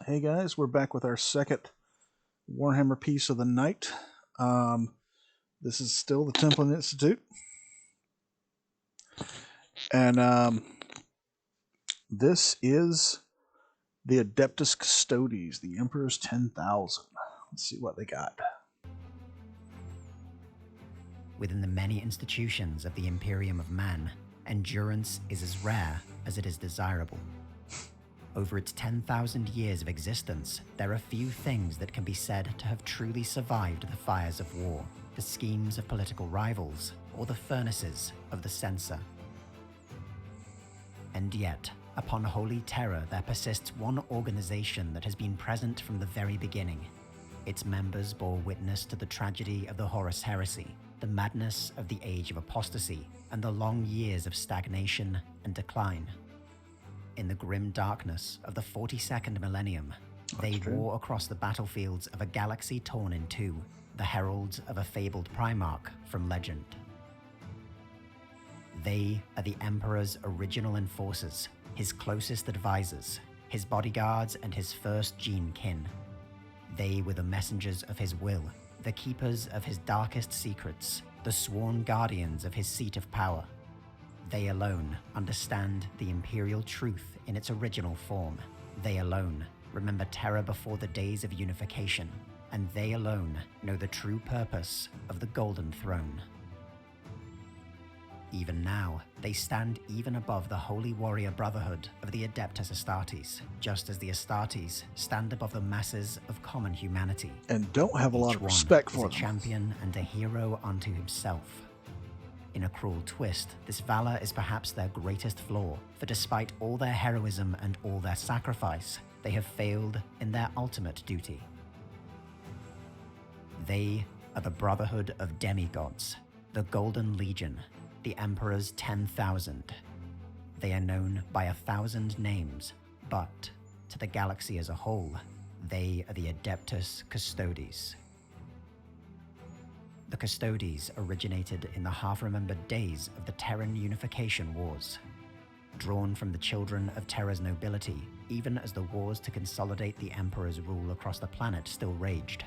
Hey guys, we're back with our second Warhammer piece of the night. This is still the Templin Institute. And this is the Adeptus Custodies, the Emperor's 10,000. Let's see what they got. Within the many institutions of the Imperium of Man, endurance is as rare as it is desirable. Over its 10,000 years of existence, there are few things that can be said to have truly survived the fires of war, the schemes of political rivals, or the furnaces of the censor. And yet, upon Holy Terror, there persists one organization that has been present from the very beginning. Its members bore witness to the tragedy of the Horus Heresy, the madness of the Age of Apostasy, and the long years of stagnation and decline. In the grim darkness of the 42nd millennium, they wore across the battlefields of a galaxy torn in two, the heralds of a fabled Primarch from legend. They are the Emperor's original enforcers, his closest advisors, his bodyguards, and his first gene kin. They were the messengers of his will, the keepers of his darkest secrets, the sworn guardians of his seat of power. They alone understand the imperial truth in its original form. They alone remember terror before the days of unification, and they alone know the true purpose of the Golden Throne. Even now, they stand even above the holy warrior brotherhood of the Adeptus Astartes, just as the Astartes stand above the masses of common humanity. And don't have a lot of Each respect one for is a them. champion and a hero unto himself. In a cruel twist, this valor is perhaps their greatest flaw, for despite all their heroism and all their sacrifice, they have failed in their ultimate duty. They are the Brotherhood of Demigods, the Golden Legion, the Emperor's 10,000. They are known by 1,000 names, but to the galaxy as a whole, they are the Adeptus Custodies. The Custodes originated in the half-remembered days of the Terran Unification Wars. Drawn from the children of Terra's nobility, even as the wars to consolidate the Emperor's rule across the planet still raged,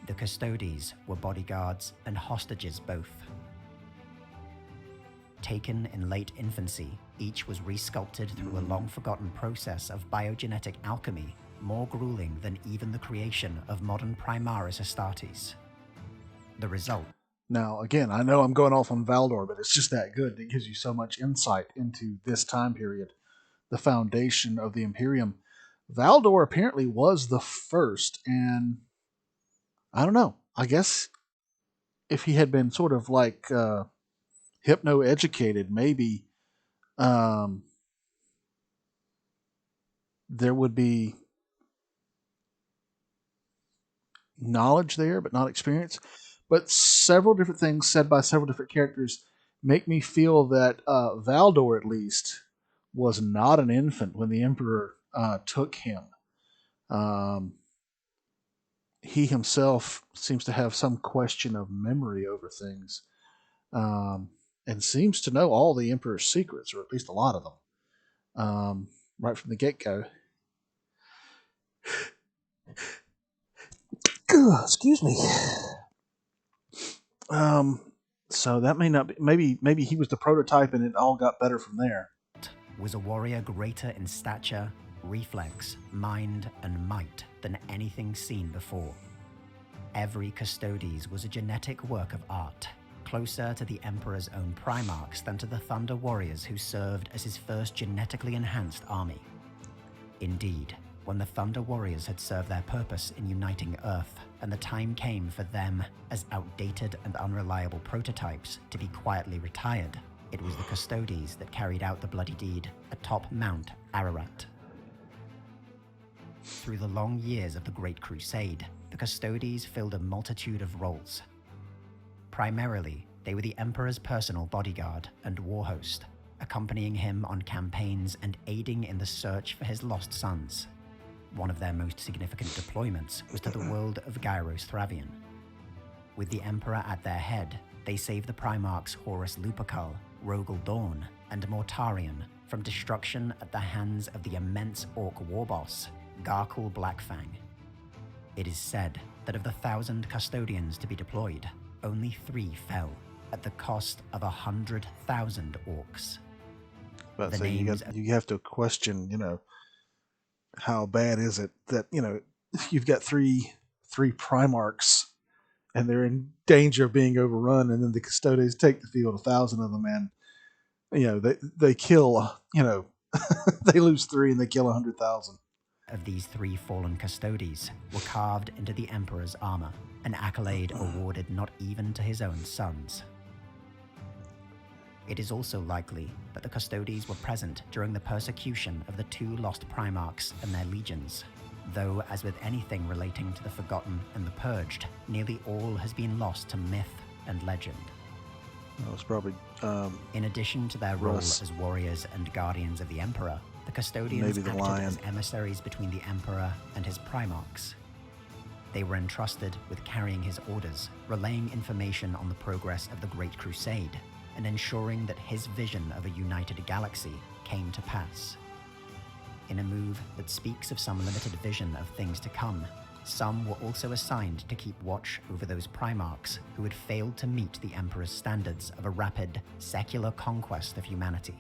the Custodes were bodyguards and hostages both. Taken in late infancy, each was resculpted through a long-forgotten process of biogenetic alchemy, more grueling than even the creation of modern Primaris Astartes. The result. Now, again, I know I'm going off on Valdor, but it's just that good. It gives you so much insight into this time period, the foundation of the Imperium. Valdor apparently was the first, and I don't know. I guess if he had been sort of like hypno-educated, maybe there would be knowledge there, but not experience. But several different things said by several different characters make me feel that Valdor, at least, was not an infant when the Emperor took him. He himself seems to have some question of memory over things, and seems to know all the Emperor's secrets, or at least a lot of them, right from the get-go. Excuse me. So that may not be, maybe he was the prototype and it all got better from there. Was a warrior greater in stature, reflex, mind, and might than anything seen before. Every Custodes was a genetic work of art, closer to the Emperor's own Primarchs than to the Thunder Warriors who served as his first genetically enhanced army. Indeed, when the Thunder Warriors had served their purpose in uniting Earth, and the time came for them, as outdated and unreliable prototypes, to be quietly retired, it was the Custodes that carried out the bloody deed atop Mount Ararat. Through the long years of the Great Crusade, the Custodes filled a multitude of roles. Primarily, they were the Emperor's personal bodyguard and war host, accompanying him on campaigns and aiding in the search for his lost sons. One of their most significant deployments was to the world of Gyros Thravian. With the Emperor at their head, they saved the Primarchs Horus Lupercal, Rogel Dawn, and Mortarion from destruction at the hands of the immense Orc war boss, Garkul Blackfang. It is said that of the 1,000 custodians to be deployed, only 3 fell, at the cost of 100,000 orcs. But The so names you have to question, how bad is it that, you've got three Primarchs and they're in danger of being overrun, and then the Custodes take the field, 1,000 of them, and they kill, they lose 3 and they kill 100,000. of these 3 fallen Custodes were carved into the Emperor's armor, an accolade awarded not even to his own sons. It is also likely that the Custodes were present during the persecution of the 2 lost Primarchs and their legions, though, as with anything relating to the Forgotten and the Purged, nearly all has been lost to myth and legend. That was probably In addition to their role Russ. as warriors and guardians of the Emperor, the Custodians Maybe the acted lion. as emissaries between the Emperor and his Primarchs. They were entrusted with carrying his orders, relaying information on the progress of the Great Crusade, and ensuring that his vision of a united galaxy came to pass. In a move that speaks of some limited vision of things to come, some were also assigned to keep watch over those Primarchs who had failed to meet the Emperor's standards of a rapid, secular conquest of humanity.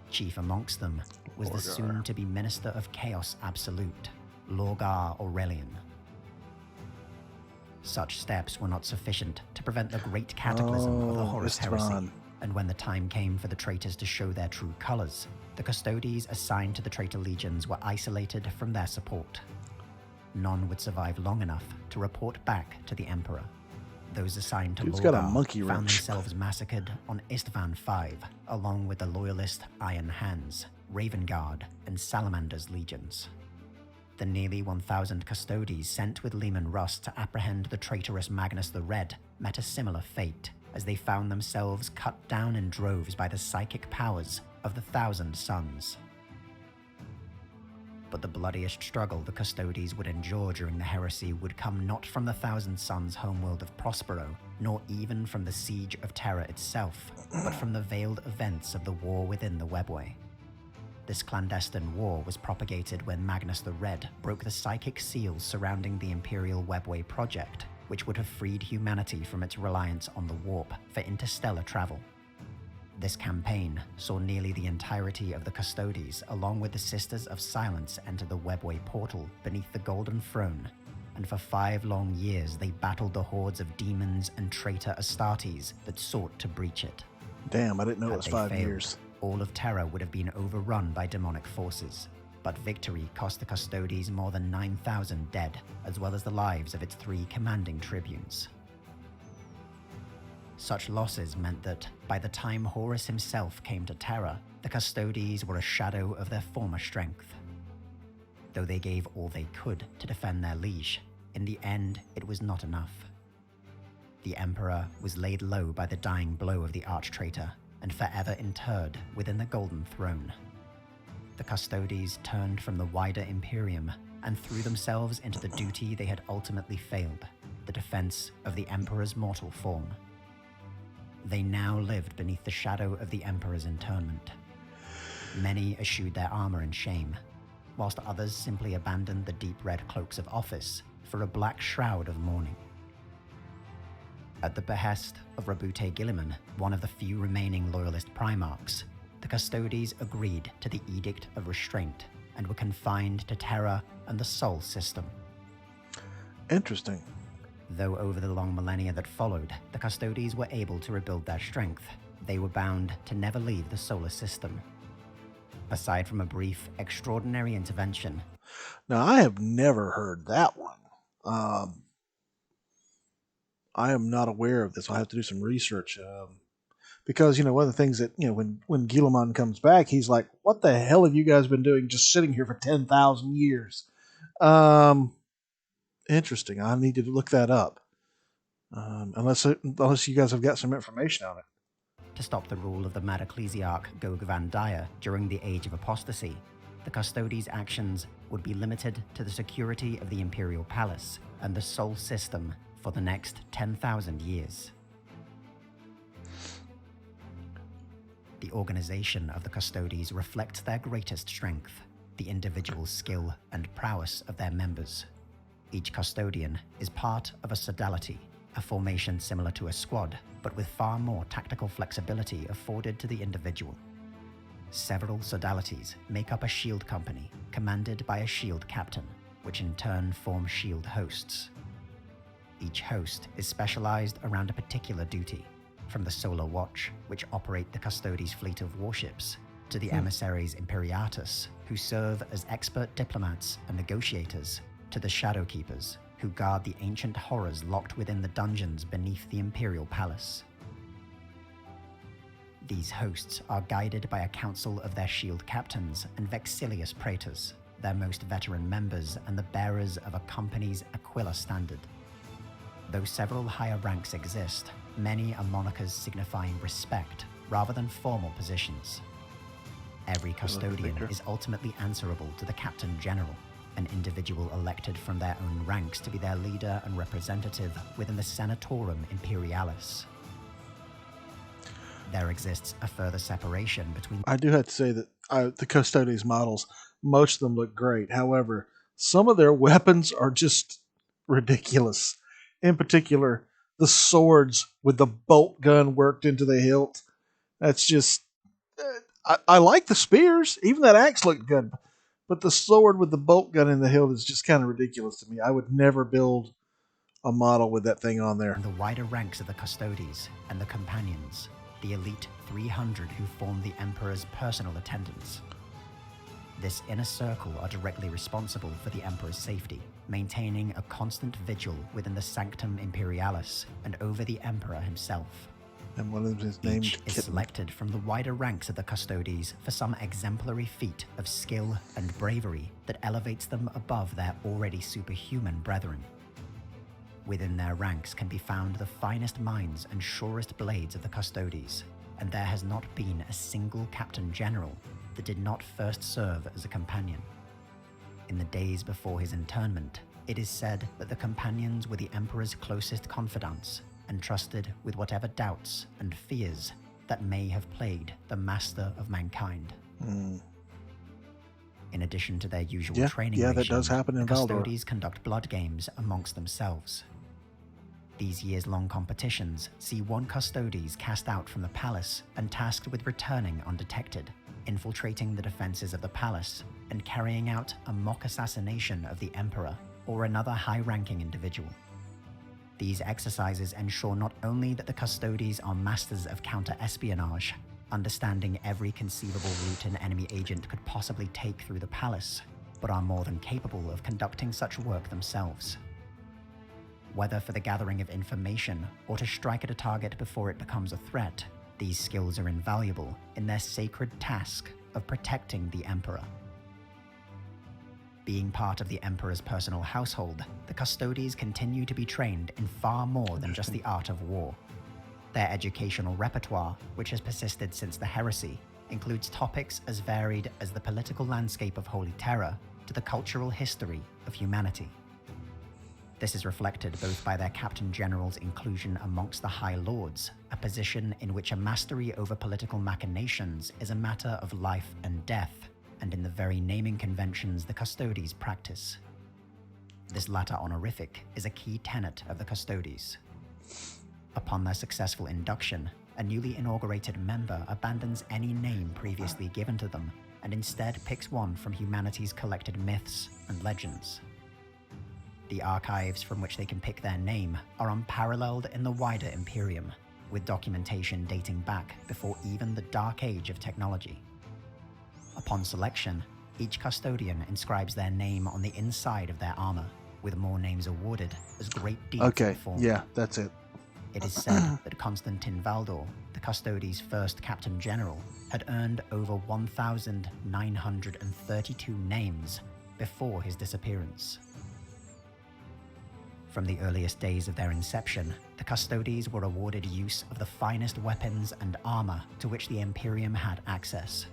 Chief amongst them was the Lorgar. soon-to-be Minister of Chaos Absolute, Lorgar Aurelian. Such steps were not sufficient to prevent the great cataclysm of the Horus Heresy, Istvan. and when the time came for the traitors to show their true colors, the Custodes assigned to the traitor legions were isolated from their support. None would survive long enough to report back to the Emperor. Those assigned to Dude's got a Lorgar monkey found wrench. themselves massacred on Istvan V, along with the loyalist Iron Hands, Raven Guard, and Salamander's legions. The nearly 1,000 Custodes sent with Leman Russ to apprehend the traitorous Magnus the Red met a similar fate, as they found themselves cut down in droves by the psychic powers of the 1,000 Sons. But the bloodiest struggle the Custodes would endure during the heresy would come not from the 1,000 Sons' homeworld of Prospero, nor even from the Siege of Terra itself, but from the veiled events of the war within the Webway. This clandestine war was propagated when Magnus the Red broke the psychic seals surrounding the Imperial Webway project, which would have freed humanity from its reliance on the warp for interstellar travel. This campaign saw nearly the entirety of the Custodes, along with the Sisters of Silence, enter the Webway portal beneath the Golden Throne, and for 5 long years they battled the hordes of demons and traitor Astartes that sought to breach it. Damn, I didn't know it Had was they 5 failed, years. all of Terra would have been overrun by demonic forces, but victory cost the Custodes more than 9,000 dead, as well as the lives of its 3 commanding tribunes. Such losses meant that, by the time Horus himself came to Terra, the Custodes were a shadow of their former strength. Though they gave all they could to defend their liege, in the end it was not enough. The Emperor was laid low by the dying blow of the arch-traitor, and forever interred within the Golden Throne. The Custodes turned from the wider Imperium and threw themselves into the duty they had ultimately failed, the defense of the Emperor's mortal form. They now lived beneath the shadow of the Emperor's internment. Many eschewed their armor in shame, whilst others simply abandoned the deep red cloaks of office for a black shroud of mourning. At the behest of Rabute Gilliman, one of the few remaining loyalist Primarchs, the Custodes agreed to the Edict of Restraint and were confined to Terra and the Sol system. Interesting. Though over the long millennia that followed, the Custodes were able to rebuild their strength, they were bound to never leave the solar system. Aside from a brief, extraordinary intervention, Now, I have never heard that one. I am not aware of this. I'll have to do some research. Because, one of the things that, when Guilliman comes back, he's like, what the hell have you guys been doing just sitting here for 10,000 years? Interesting. I need to look that up. Unless you guys have got some information on it. to stop the rule of the Mad Ecclesiarch Gog Van Dyer during the Age of Apostasy, the Custodes' actions would be limited to the security of the Imperial Palace and the Sol system for the next 10,000 years. The organization of the Custodes reflects their greatest strength. the individual skill and prowess of their members. Each custodian is part of a sodality, a formation similar to a squad, but with far more tactical flexibility afforded to the individual. Several sodalities make up a shield company, commanded by a shield captain, which in turn form shield hosts. Each host is specialized around a particular duty, from the Solar Watch, which operate the Custodes' fleet of warships, to the emissaries Imperiatus, who serve as expert diplomats and negotiators, to the Shadowkeepers, who guard the ancient horrors locked within the dungeons beneath the Imperial Palace. These hosts are guided by a council of their shield captains and Vexilius Praetors, their most veteran members and the bearers of a company's Aquila standard. Though several higher ranks exist, many are monikers signifying respect rather than formal positions. Every custodian is ultimately answerable to the Captain General, an individual elected from their own ranks to be their leader and representative within the Senatorum Imperialis. There exists a further separation between... I do have to say that the Custodes models, most of them look great. However, some of their weapons are just ridiculous. In particular, the swords with the bolt gun worked into the hilt. That's just... I like the spears. Even that axe looked good. But the sword with the bolt gun in the hilt is just kind of ridiculous to me. I would never build a model with that thing on there. The wider ranks of the Custodes and the Companions, the elite 300 who form the Emperor's personal attendants. This inner circle are directly responsible for the Emperor's safety, maintaining a constant vigil within the Sanctum Imperialis and over the Emperor himself. And one of them is named Each is selected from the wider ranks of the Custodes for some exemplary feat of skill and bravery that elevates them above their already superhuman brethren. Within their ranks can be found the finest minds and surest blades of the Custodes, and there has not been a single Captain General that did not first serve as a companion. In the days before his internment, it is said that the companions were the Emperor's closest confidants, entrusted with whatever doubts and fears that may have plagued the master of mankind. In addition to their usual training that regime, does happen in the Valdor. Custodes conduct blood games amongst themselves. These years-long competitions see one Custodes cast out from the palace and tasked with returning undetected, infiltrating the defenses of the palace, and carrying out a mock assassination of the Emperor or another high-ranking individual. These exercises ensure not only that the Custodes are masters of counter-espionage, understanding every conceivable route an enemy agent could possibly take through the palace, but are more than capable of conducting such work themselves. Whether for the gathering of information or to strike at a target before it becomes a threat, these skills are invaluable in their sacred task of protecting the Emperor. Being part of the Emperor's personal household, the Custodes continue to be trained in far more than just the art of war. Their educational repertoire, which has persisted since the Heresy, includes topics as varied as the political landscape of Holy Terror to the cultural history of humanity. This is reflected both by their Captain General's inclusion amongst the High Lords, a position in which a mastery over political machinations is a matter of life and death, and in the very naming conventions the Custodes practice. This latter honorific is a key tenet of the Custodes. Upon their successful induction, a newly inaugurated member abandons any name previously given to them and instead picks one from humanity's collected myths and legends. The archives from which they can pick their name are unparalleled in the wider Imperium, with documentation dating back before even the Dark Age of technology. Upon selection, each custodian inscribes their name on the inside of their armor, with more names awarded as great deeds performed. Yeah, that's it. It is said that Constantin Valdor, the Custodes' first Captain General, had earned over 1,932 names before his disappearance. From the earliest days of their inception, the Custodes were awarded use of the finest weapons and armor to which the Imperium had access.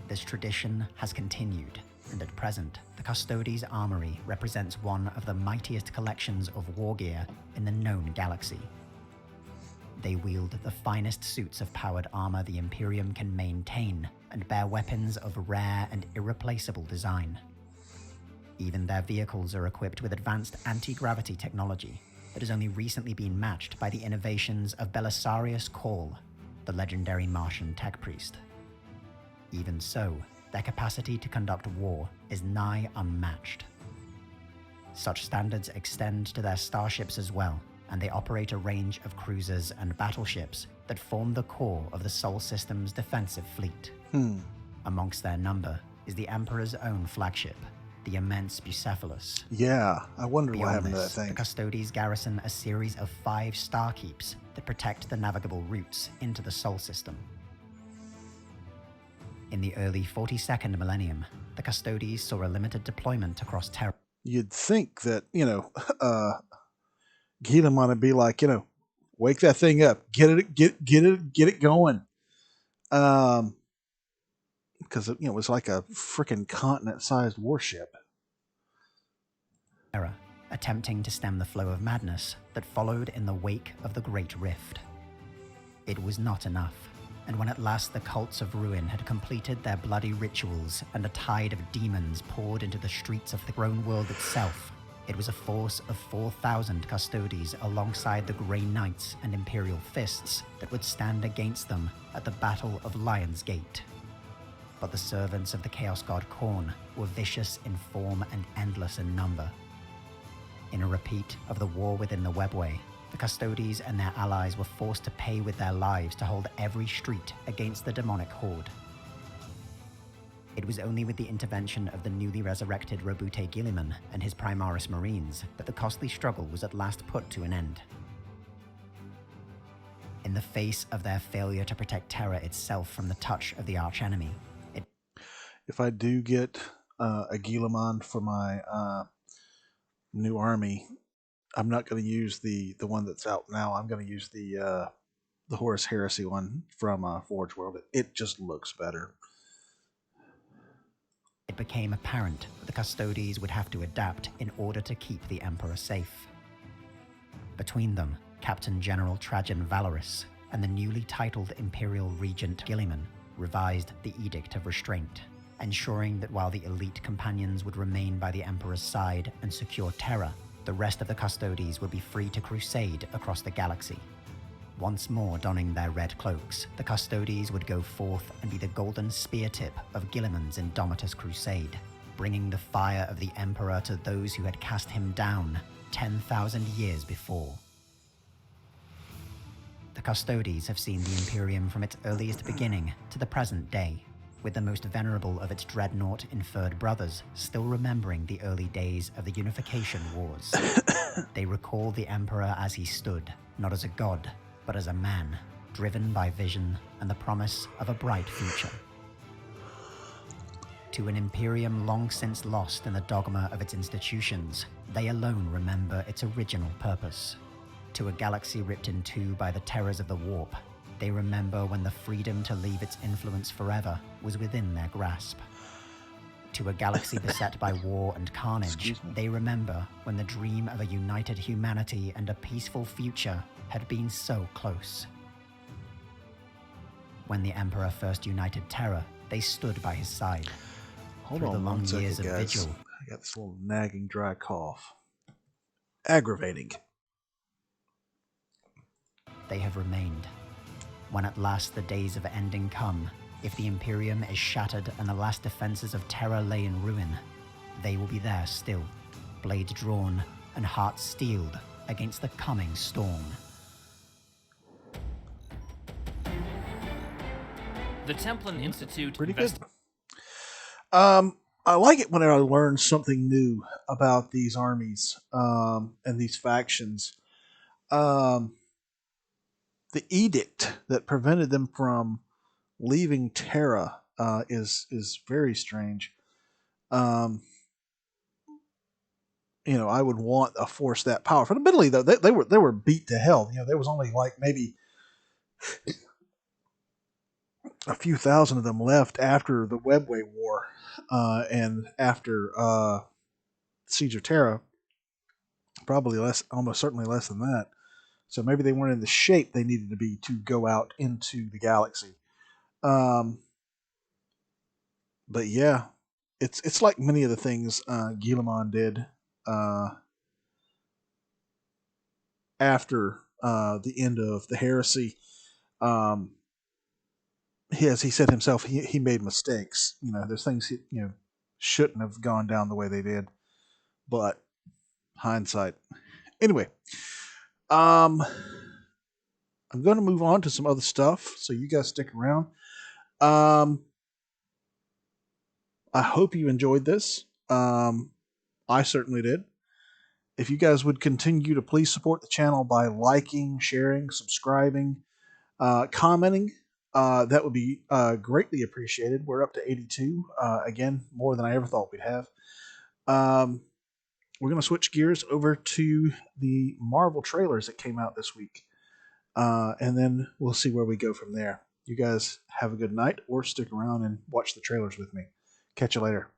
This tradition has continued, and at present, the Custodes' armory represents one of the mightiest collections of war gear in the known galaxy. They wield the finest suits of powered armor the Imperium can maintain and bear weapons of rare and irreplaceable design. Even their vehicles are equipped with advanced anti-gravity technology that has only recently been matched by the innovations of Belisarius Cawl, the legendary Martian tech priest. Even so, their capacity to conduct war is nigh unmatched. Such standards extend to their starships as well, and they operate a range of cruisers and battleships that form the core of the Sol System's defensive fleet. Amongst their number is the Emperor's own flagship, the immense Bucephalus. Yeah, I wondered what Beyond happened to that this, thing. the Custodes garrison a series of 5 starkeeps that protect the navigable routes into the Sol System. In the early 42nd millennium, the Custodes saw a limited deployment across Terra. You'd think that, Ghilamon would be like, wake that thing up, get it going. Because it was like a freaking continent-sized warship. Attempting to stem the flow of madness that followed in the wake of the Great Rift. It was not enough, and when at last the cults of ruin had completed their bloody rituals and a tide of demons poured into the streets of the grown world itself, it was a force of 4,000 Custodes alongside the Grey Knights and Imperial Fists that would stand against them at the Battle of Lion's Gate. But the servants of the Chaos God Khorne were vicious in form and endless in number. In a repeat of the war within the Webway, the Custodes and their allies were forced to pay with their lives to hold every street against the demonic horde. It was only with the intervention of the newly resurrected Robute Guilliman and his Primaris Marines that the costly struggle was at last put to an end. In the face of their failure to protect Terra itself from the touch of the archenemy, if I do get a Guilliman for my new army, I'm not going to use the one that's out now. I'm going to use the Horus Heresy one from Forge World. It just looks better. It became apparent that the Custodes would have to adapt in order to keep the Emperor safe. Between them, Captain General Trajan Valorous and the newly titled Imperial Regent Guilliman revised the Edict of Restraint, ensuring that while the elite companions would remain by the Emperor's side and secure Terra, the rest of the Custodes would be free to crusade across the galaxy. Once more donning their red cloaks, the Custodes would go forth and be the golden spear tip of Guilliman's Indomitus crusade, bringing the fire of the Emperor to those who had cast him down 10,000 years before. The Custodes have seen the Imperium from its earliest beginning to the present day, with the most venerable of its dreadnought inferred brothers still remembering the early days of the Unification Wars. They recall the Emperor as he stood, not as a god, but as a man, driven by vision and the promise of a bright future. To an Imperium long since lost in the dogma of its institutions, they alone remember its original purpose. To a galaxy ripped in two by the terrors of the warp, they remember when the freedom to leave its influence forever was within their grasp. To a galaxy beset by war and carnage, they remember when the dream of a united humanity and a peaceful future had been so close. When the Emperor first united Terra, they stood by his side. Hold on one second, guys. Vigil, I got this little nagging dry cough. Aggravating. they have remained. When at last the days of ending come, if the Imperium is shattered and the last defenses of Terra lay in ruin, they will be there still, blades drawn and hearts steeled against the coming storm. The Templin Institute... Pretty good. I like it when I learn something new about these armies and these factions. The edict that prevented them from leaving Terra is very strange. I would want a force that powerful. Admittedly, though, they were beat to hell. There was only like maybe a few thousand of them left after the Webway War and after Siege of Terra. Probably less, almost certainly less than that. So maybe they weren't in the shape they needed to be to go out into the galaxy. But yeah, it's like many of the things Guilliman did after the end of the heresy. Um, as he said himself, he made mistakes. There's things he shouldn't have gone down the way they did, but hindsight. Anyway, um, I'm going to move on to some other stuff, so you guys stick around. I hope you enjoyed this. I certainly did. If you guys would continue to please support the channel by liking, sharing, subscribing, commenting, that would be greatly appreciated. We're up to 82. Again, more than I ever thought we'd have. We're going to switch gears over to the Marvel trailers that came out this week. And then we'll see where we go from there. You guys have a good night, or stick around and watch the trailers with me. Catch you later.